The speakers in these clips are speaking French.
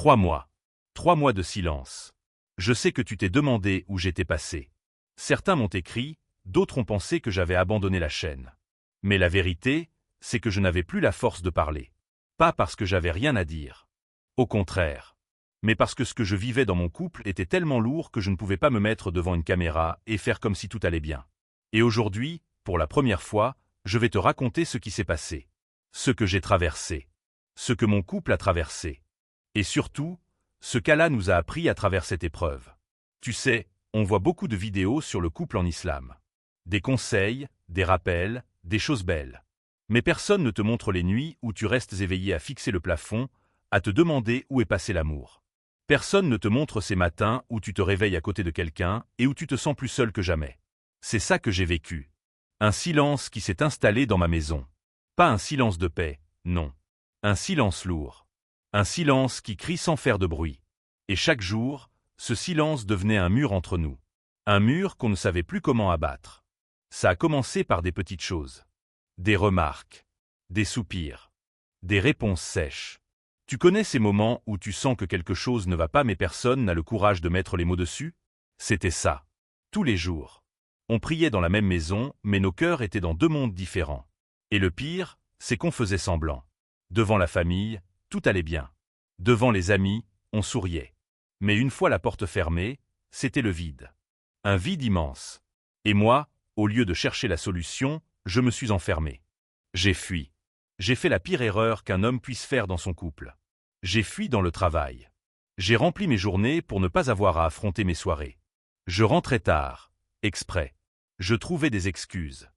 3 mois. 3 mois de silence. Je sais que tu t'es demandé où j'étais passé. Certains m'ont écrit, d'autres ont pensé que j'avais abandonné la chaîne. Mais la vérité, c'est que je n'avais plus la force de parler. Pas parce que j'avais rien à dire. Au contraire. Mais parce que ce que je vivais dans mon couple était tellement lourd que je ne pouvais pas me mettre devant une caméra et faire comme si tout allait bien. Et aujourd'hui, pour la première fois, je vais te raconter ce qui s'est passé. Ce que j'ai traversé. Ce que mon couple a traversé. Et surtout, ce qu'Allah nous a appris à travers cette épreuve. Tu sais, on voit beaucoup de vidéos sur le couple en islam. Des conseils, des rappels, des choses belles. Mais personne ne te montre les nuits où tu restes éveillé à fixer le plafond, à te demander où est passé l'amour. Personne ne te montre ces matins où tu te réveilles à côté de quelqu'un et où tu te sens plus seul que jamais. C'est ça que j'ai vécu. Un silence qui s'est installé dans ma maison. Pas un silence de paix, non. Un silence lourd. Un silence qui crie sans faire de bruit. Et chaque jour, ce silence devenait un mur entre nous. Un mur qu'on ne savait plus comment abattre. Ça a commencé par des petites choses. Des remarques. Des soupirs. Des réponses sèches. Tu connais ces moments où tu sens que quelque chose ne va pas mais personne n'a le courage de mettre les mots dessus? C'était ça. Tous les jours. On priait dans la même maison, mais nos cœurs étaient dans 2 mondes différents. Et le pire, c'est qu'on faisait semblant. Devant la famille, tout allait bien. Devant les amis, on souriait. Mais une fois la porte fermée, c'était le vide. Un vide immense. Et moi, au lieu de chercher la solution, je me suis enfermé. J'ai fui. J'ai fait la pire erreur qu'un homme puisse faire dans son couple. J'ai fui dans le travail. J'ai rempli mes journées pour ne pas avoir à affronter mes soirées. Je rentrais tard, exprès. Je trouvais des excuses.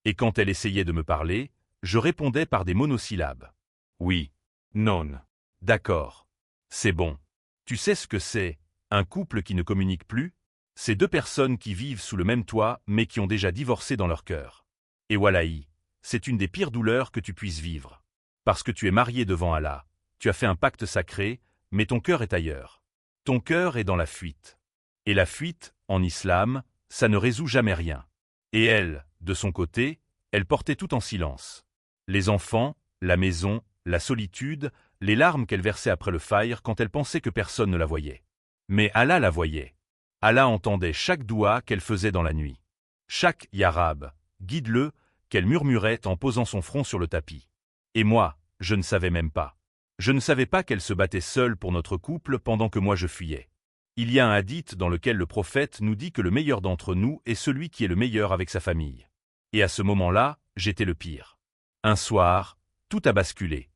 Et quand elle essayait de me parler, je répondais par des monosyllabes. Oui. Non. D'accord. C'est bon. Tu sais ce que c'est, un couple qui ne communique plus? C'est 2 personnes qui vivent sous le même toit mais qui ont déjà divorcé dans leur cœur. Et wallahi, c'est une des pires douleurs que tu puisses vivre. Parce que tu es marié devant Allah, tu as fait un pacte sacré, mais ton cœur est ailleurs. Ton cœur est dans la fuite. Et la fuite, en islam, ça ne résout jamais rien. Et elle, de son côté, elle portait tout en silence. Les enfants, la maison, la solitude, les larmes qu'elle versait après le fajr quand elle pensait que personne ne la voyait. Mais Allah la voyait. Allah entendait chaque doua qu'elle faisait dans la nuit. Chaque Ya Rab, guide-le, qu'elle murmurait en posant son front sur le tapis. Et moi, je ne savais même pas. Je ne savais pas qu'elle se battait seule pour notre couple pendant que moi je fuyais. Il y a un hadith dans lequel le prophète nous dit que le meilleur d'entre nous est celui qui est le meilleur avec sa famille. Et à ce moment-là, j'étais le pire. Un soir, tout a basculé.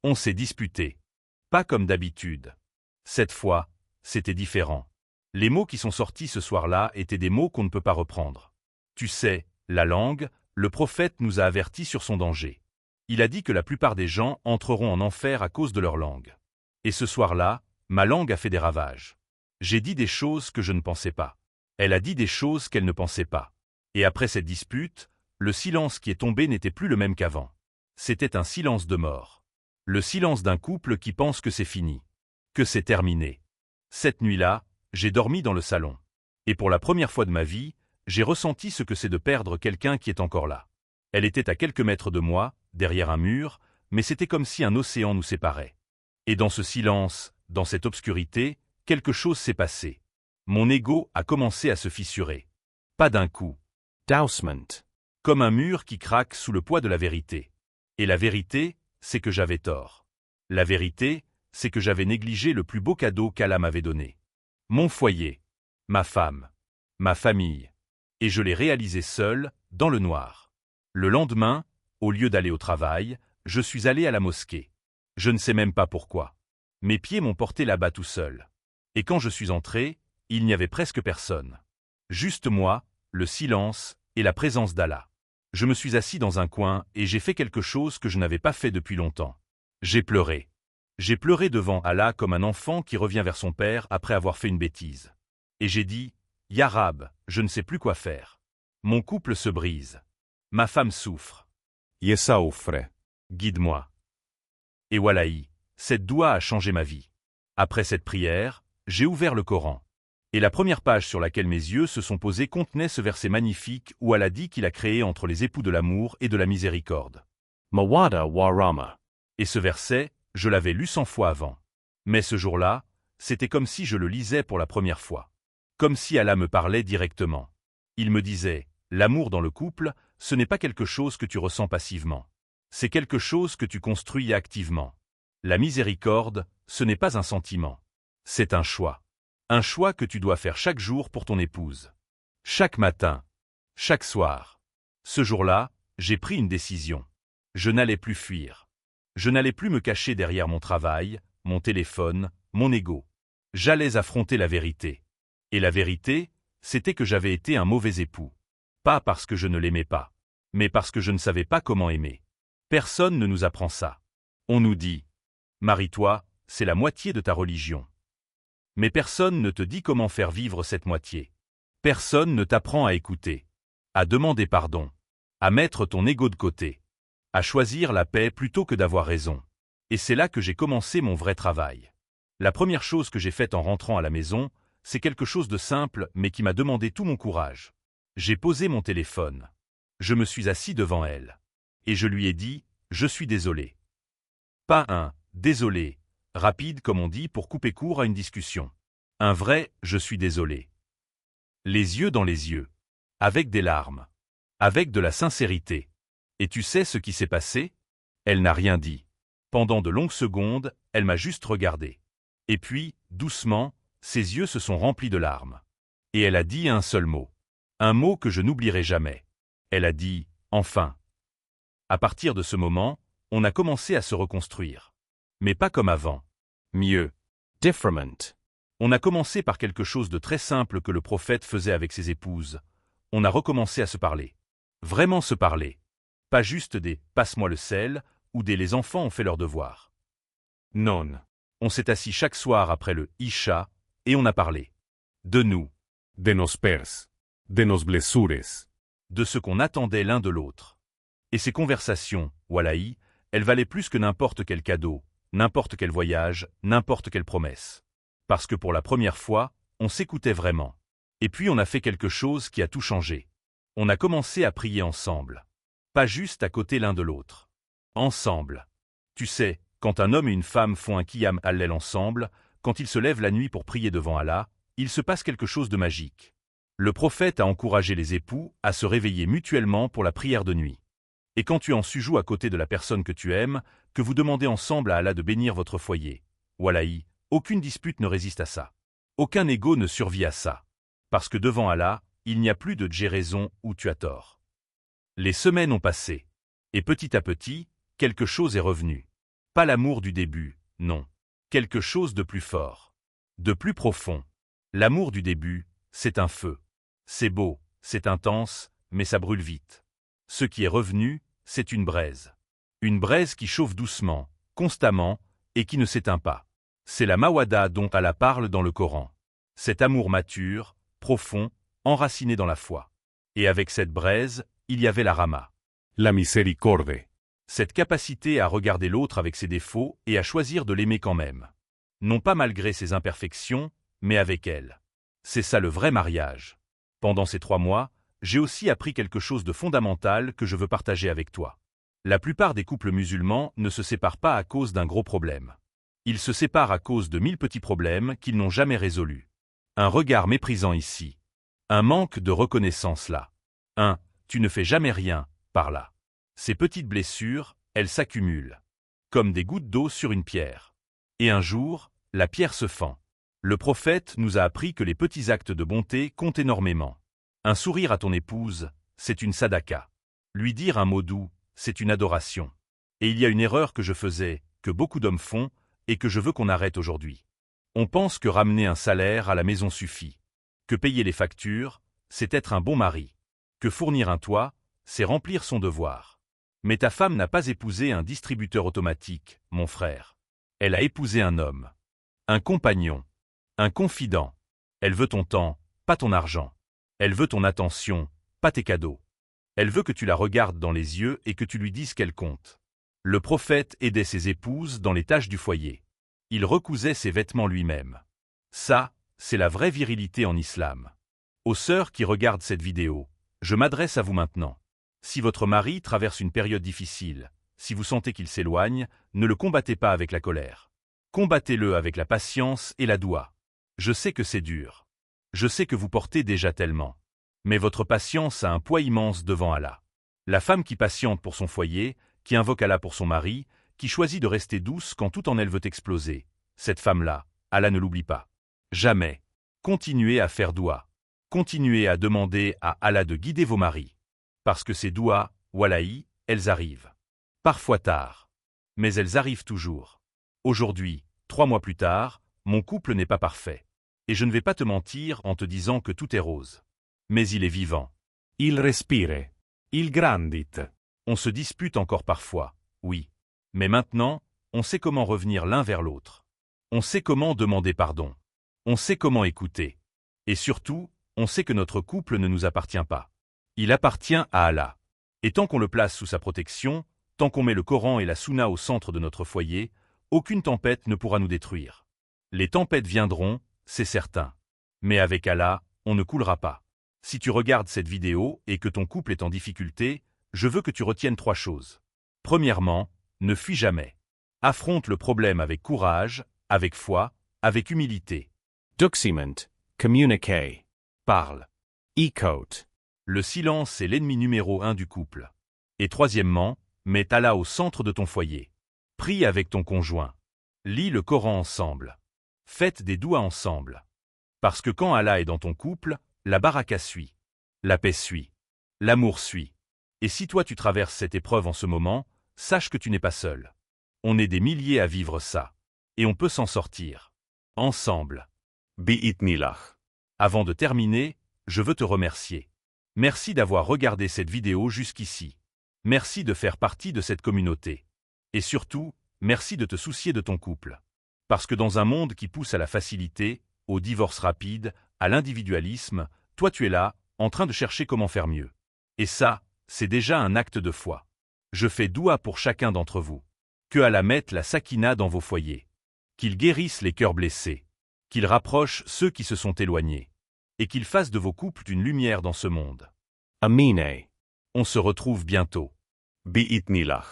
On s'est disputé. Pas comme d'habitude. Cette fois, c'était différent. Les mots qui sont sortis ce soir-là étaient des mots qu'on ne peut pas reprendre. Tu sais, la langue, le prophète nous a avertis sur son danger. Il a dit que la plupart des gens entreront en enfer à cause de leur langue. Et ce soir-là, ma langue a fait des ravages. J'ai dit des choses que je ne pensais pas. Elle a dit des choses qu'elle ne pensait pas. Et après cette dispute, le silence qui est tombé n'était plus le même qu'avant. C'était un silence de mort. Le silence d'un couple qui pense que c'est fini. Que c'est terminé. Cette nuit-là, j'ai dormi dans le salon. Et pour la première fois de ma vie, j'ai ressenti ce que c'est de perdre quelqu'un qui est encore là. Elle était à quelques mètres de moi, derrière un mur, mais c'était comme si un océan nous séparait. Et dans ce silence, dans cette obscurité, quelque chose s'est passé. Mon ego a commencé à se fissurer. Pas d'un coup. Dousement. Comme un mur qui craque sous le poids de la vérité. Et la vérité, c'est que j'avais tort. La vérité, c'est que j'avais négligé le plus beau cadeau qu'Allah m'avait donné. Mon foyer. Ma femme. Ma famille. Et je l'ai réalisé seul, dans le noir. Le lendemain, au lieu d'aller au travail, je suis allé à la mosquée. Je ne sais même pas pourquoi. Mes pieds m'ont porté là-bas tout seul. Et quand je suis entré, il n'y avait presque personne. Juste moi, le silence et la présence d'Allah. Je me suis assis dans un coin et j'ai fait quelque chose que je n'avais pas fait depuis longtemps. J'ai pleuré. J'ai pleuré devant Allah comme un enfant qui revient vers son père après avoir fait une bêtise. Et j'ai dit, « Ya Rab, je ne sais plus quoi faire. Mon couple se brise. Ma femme souffre. Yessaoufre. Guide-moi. » Et wallahi, cette doua a changé ma vie. Après cette prière, j'ai ouvert le Coran. Et la première page sur laquelle mes yeux se sont posés contenait ce verset magnifique où Allah dit qu'il a créé entre les époux de l'amour et de la miséricorde. Mawada warama. Et ce verset, je l'avais lu 100 fois avant. Mais ce jour-là, c'était comme si je le lisais pour la première fois. Comme si Allah me parlait directement. Il me disait, l'amour dans le couple, ce n'est pas quelque chose que tu ressens passivement. C'est quelque chose que tu construis activement. La miséricorde, ce n'est pas un sentiment. C'est un choix. Un choix que tu dois faire chaque jour pour ton épouse. Chaque matin. Chaque soir. Ce jour-là, j'ai pris une décision. Je n'allais plus fuir. Je n'allais plus me cacher derrière mon travail, mon téléphone, mon ego. J'allais affronter la vérité. Et la vérité, c'était que j'avais été un mauvais époux. Pas parce que je ne l'aimais pas, mais parce que je ne savais pas comment aimer. Personne ne nous apprend ça. On nous dit « Marie-toi, c'est la moitié de ta religion ». Mais personne ne te dit comment faire vivre cette moitié. Personne ne t'apprend à écouter, à demander pardon, à mettre ton ego de côté, à choisir la paix plutôt que d'avoir raison. Et c'est là que j'ai commencé mon vrai travail. La première chose que j'ai faite en rentrant à la maison, c'est quelque chose de simple mais qui m'a demandé tout mon courage. J'ai posé mon téléphone. Je me suis assis devant elle. Et je lui ai dit « Je suis désolé ». Pas un « désolé », rapide comme on dit pour couper court à une discussion. Un vrai « je suis désolé ». Les yeux dans les yeux. Avec des larmes. Avec de la sincérité. Et tu sais ce qui s'est passé? Elle n'a rien dit. Pendant de longues secondes, elle m'a juste regardé. Et puis, doucement, ses yeux se sont remplis de larmes. Et elle a dit un seul mot. Un mot que je n'oublierai jamais. Elle a dit « enfin ». À partir de ce moment, on a commencé à se reconstruire. Mais pas comme avant. Mieux. Different. On a commencé par quelque chose de très simple que le prophète faisait avec ses épouses. On a recommencé à se parler. Vraiment se parler. Pas juste des « passe-moi le sel » ou des « les enfants ont fait leurs devoirs ». Non. On s'est assis chaque soir après le Isha et on a parlé. De nous. De nos pers. De nos blessures. De ce qu'on attendait l'un de l'autre. Et ces conversations, wallahi, elles valaient plus que n'importe quel cadeau, n'importe quel voyage, n'importe quelle promesse. Parce que pour la première fois, on s'écoutait vraiment. Et puis on a fait quelque chose qui a tout changé. On a commencé à prier ensemble. Pas juste à côté l'un de l'autre. Ensemble. Tu sais, quand un homme et une femme font un qiyam al-layl ensemble, quand ils se lèvent la nuit pour prier devant Allah, il se passe quelque chose de magique. Le prophète a encouragé les époux à se réveiller mutuellement pour la prière de nuit. Et quand tu en sujoues à côté de la personne que tu aimes, que vous demandez ensemble à Allah de bénir votre foyer, wallahi, aucune dispute ne résiste à ça. Aucun ego ne survit à ça. Parce que devant Allah, il n'y a plus de j'ai raison ou tu as tort. Les semaines ont passé. Et petit à petit, quelque chose est revenu. Pas l'amour du début, non. Quelque chose de plus fort. De plus profond. L'amour du début, c'est un feu. C'est beau, c'est intense, mais ça brûle vite. Ce qui est revenu, c'est une braise. Une braise qui chauffe doucement, constamment, et qui ne s'éteint pas. C'est la mawada dont Allah parle dans le Coran. Cet amour mature, profond, enraciné dans la foi. Et avec cette braise, il y avait la rama. La miséricorde. Cette capacité à regarder l'autre avec ses défauts et à choisir de l'aimer quand même. Non pas malgré ses imperfections, mais avec elle. C'est ça le vrai mariage. Pendant ces 3 mois, j'ai aussi appris quelque chose de fondamental que je veux partager avec toi. La plupart des couples musulmans ne se séparent pas à cause d'un gros problème. Ils se séparent à cause de 1000 petits problèmes qu'ils n'ont jamais résolus. Un regard méprisant ici. Un manque de reconnaissance là. Tu ne fais jamais rien, par là. Ces petites blessures, elles s'accumulent. Comme des gouttes d'eau sur une pierre. Et un jour, la pierre se fend. Le prophète nous a appris que les petits actes de bonté comptent énormément. Un sourire à ton épouse, c'est une sadaka. Lui dire un mot doux, c'est une adoration. Et il y a une erreur que je faisais, que beaucoup d'hommes font, et que je veux qu'on arrête aujourd'hui. On pense que ramener un salaire à la maison suffit. Que payer les factures, c'est être un bon mari. Que fournir un toit, c'est remplir son devoir. Mais ta femme n'a pas épousé un distributeur automatique, mon frère. Elle a épousé un homme. Un compagnon. Un confident. Elle veut ton temps, pas ton argent. Elle veut ton attention, pas tes cadeaux. Elle veut que tu la regardes dans les yeux et que tu lui dises qu'elle compte. Le prophète aidait ses épouses dans les tâches du foyer. Il recousait ses vêtements lui-même. Ça, c'est la vraie virilité en islam. Aux sœurs qui regardent cette vidéo, je m'adresse à vous maintenant. Si votre mari traverse une période difficile, si vous sentez qu'il s'éloigne, ne le combattez pas avec la colère. Combattez-le avec la patience et la doua. Je sais que c'est dur. Je sais que vous portez déjà tellement. Mais votre patience a un poids immense devant Allah. La femme qui patiente pour son foyer, qui invoque Allah pour son mari, qui choisit de rester douce quand tout en elle veut exploser. Cette femme-là, Allah ne l'oublie pas. Jamais. Continuez à faire doua. Continuez à demander à Allah de guider vos maris. Parce que ces douas, wallahi, elles arrivent. Parfois tard. Mais elles arrivent toujours. Aujourd'hui, 3 mois plus tard, mon couple n'est pas parfait. Et je ne vais pas te mentir en te disant que tout est rose. Mais il est vivant. Il respire. Il grandit. On se dispute encore parfois, oui. Mais maintenant, on sait comment revenir l'un vers l'autre. On sait comment demander pardon. On sait comment écouter. Et surtout, on sait que notre couple ne nous appartient pas. Il appartient à Allah. Et tant qu'on le place sous sa protection, tant qu'on met le Coran et la Sunna au centre de notre foyer, aucune tempête ne pourra nous détruire. Les tempêtes viendront, c'est certain. Mais avec Allah, on ne coulera pas. Si tu regardes cette vidéo et que ton couple est en difficulté, je veux que tu retiennes 3 choses. Premièrement, ne fuis jamais. Affronte le problème avec courage, avec foi, avec humilité. Duximent. Communique. Parle. Ecote. Le silence est l'ennemi numéro 1 du couple. Et troisièmement, mets Allah au centre de ton foyer. Prie avec ton conjoint. Lis le Coran ensemble. Faites des douas ensemble. Parce que quand Allah est dans ton couple, la baraka suit. La paix suit. L'amour suit. Et si toi tu traverses cette épreuve en ce moment, sache que tu n'es pas seul. On est des milliers à vivre ça. Et on peut s'en sortir. Ensemble. Bi'itnillah. Avant de terminer, je veux te remercier. Merci d'avoir regardé cette vidéo jusqu'ici. Merci de faire partie de cette communauté. Et surtout, merci de te soucier de ton couple. Parce que dans un monde qui pousse à la facilité, au divorce rapide, à l'individualisme, toi tu es là, en train de chercher comment faire mieux. Et ça, c'est déjà un acte de foi. Je fais doua pour chacun d'entre vous. Que Allah mette la sakina dans vos foyers. Qu'il guérisse les cœurs blessés. Qu'il rapproche ceux qui se sont éloignés. Et qu'il fasse de vos couples une lumière dans ce monde. Amine. On se retrouve bientôt. Bi'itnillah.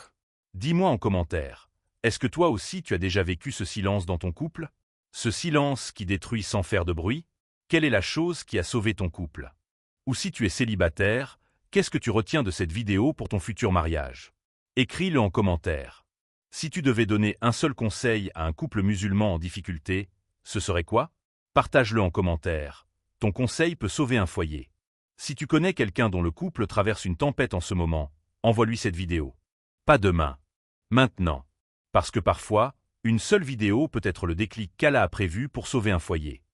Dis-moi en commentaire, est-ce que toi aussi tu as déjà vécu ce silence dans ton couple? Ce silence qui détruit sans faire de bruit? Quelle est la chose qui a sauvé ton couple? Ou si tu es célibataire, qu'est-ce que tu retiens de cette vidéo pour ton futur mariage? Écris-le en commentaire. Si tu devais donner un seul conseil à un couple musulman en difficulté, ce serait quoi? Partage-le en commentaire. Ton conseil peut sauver un foyer. Si tu connais quelqu'un dont le couple traverse une tempête en ce moment, envoie-lui cette vidéo. Pas demain. Maintenant. Parce que parfois, une seule vidéo peut être le déclic qu'Allah a prévu pour sauver un foyer.